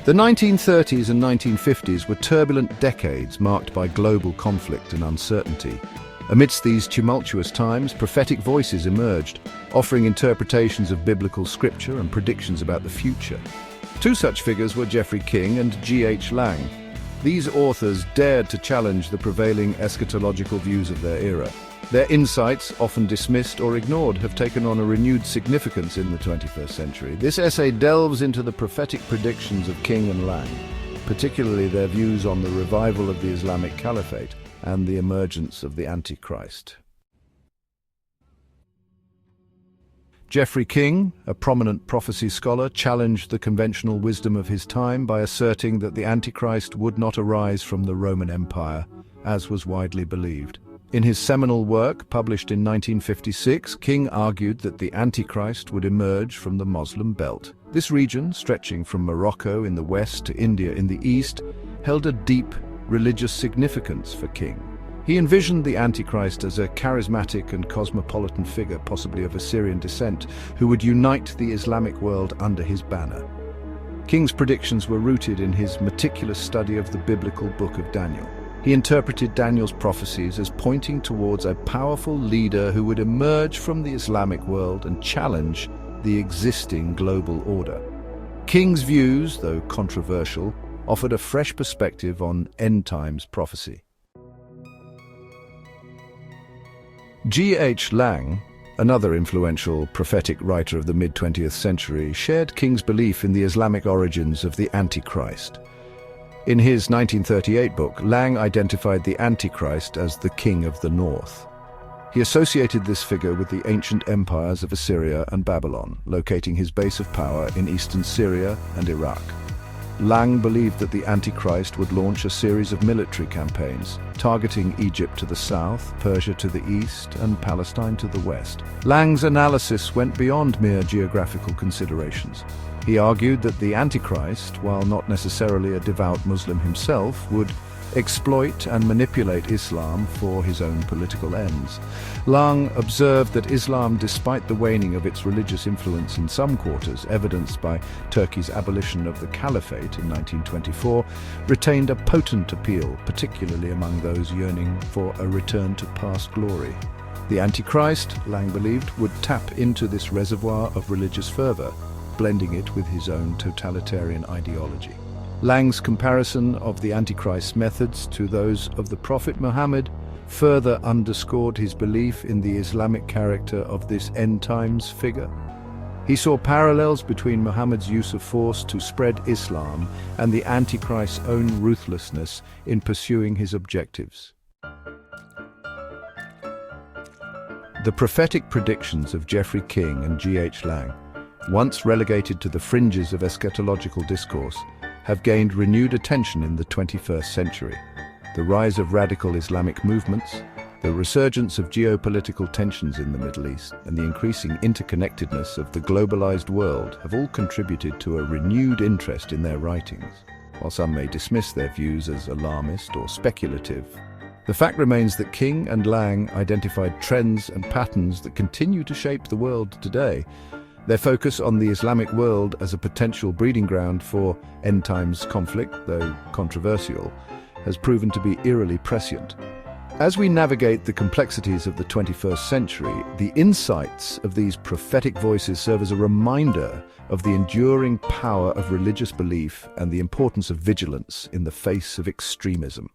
The 1930s and 1950s were turbulent decades marked by global conflict and uncertainty. Amidst these tumultuous times, prophetic voices emerged, offering interpretations of biblical scripture and predictions about the future. Two such figures were Geoffrey King and G.H. Lang. These authors dared to challenge the prevailing eschatological views of their era. Their insights, often dismissed or ignored, have taken on a renewed significance in the 21st century. This essay delves into the prophetic predictions of King and Lang, particularly their views on the revival of the Islamic Caliphate and the emergence of the Antichrist. Geoffrey King, a prominent prophecy scholar, challenged the conventional wisdom of his time by asserting that the Antichrist would not arise from the Roman Empire, as was widely believed. In his seminal work, published in 1956, King argued that the Antichrist would emerge from the Muslim belt. This region, stretching from Morocco in the west to India in the east, held a deep religious significance for King. He envisioned the Antichrist as a charismatic and cosmopolitan figure, possibly of Assyrian descent, who would unite the Islamic world under his banner. King's predictions were rooted in his meticulous study of the biblical book of Daniel. He interpreted Daniel's prophecies as pointing towards a powerful leader who would emerge from the Islamic world and challenge the existing global order. King's views, though controversial, offered a fresh perspective on end-times prophecy. G.H. Lang, another influential prophetic writer of the mid-20th century, shared King's belief in the Islamic origins of the Antichrist. In his 1938 book, Lang identified the Antichrist as the King of the North. He associated this figure with the ancient empires of Assyria and Babylon, locating his base of power in eastern Syria and Iraq. Lang believed that the Antichrist would launch a series of military campaigns, targeting Egypt to the south, Persia to the east, and Palestine to the west. Lang's analysis went beyond mere geographical considerations. He argued that the Antichrist, while not necessarily a devout Muslim himself, would exploit and manipulate Islam for his own political ends. Lang observed that Islam, despite the waning of its religious influence in some quarters, evidenced by Turkey's abolition of the Caliphate in 1924, retained a potent appeal, particularly among those yearning for a return to past glory. The Antichrist, Lang believed, would tap into this reservoir of religious fervor, blending it with his own totalitarian ideology. Lang's comparison of the Antichrist's methods to those of the Prophet Muhammad further underscored his belief in the Islamic character of this end-times figure. He saw parallels between Muhammad's use of force to spread Islam and the Antichrist's own ruthlessness in pursuing his objectives. The prophetic predictions of Geoffrey King and G.H. Lang, once relegated to the fringes of eschatological discourse, have gained renewed attention in the 21st century. The rise of radical Islamic movements, the resurgence of geopolitical tensions in the Middle East, and the increasing interconnectedness of the globalized world have all contributed to a renewed interest in their writings. While some may dismiss their views as alarmist or speculative, the fact remains that King and Lang identified trends and patterns that continue to shape the world today. Their focus on the Islamic world as a potential breeding ground for end-times conflict, though controversial, has proven to be eerily prescient. As we navigate the complexities of the 21st century, the insights of these prophetic voices serve as a reminder of the enduring power of religious belief and the importance of vigilance in the face of extremism.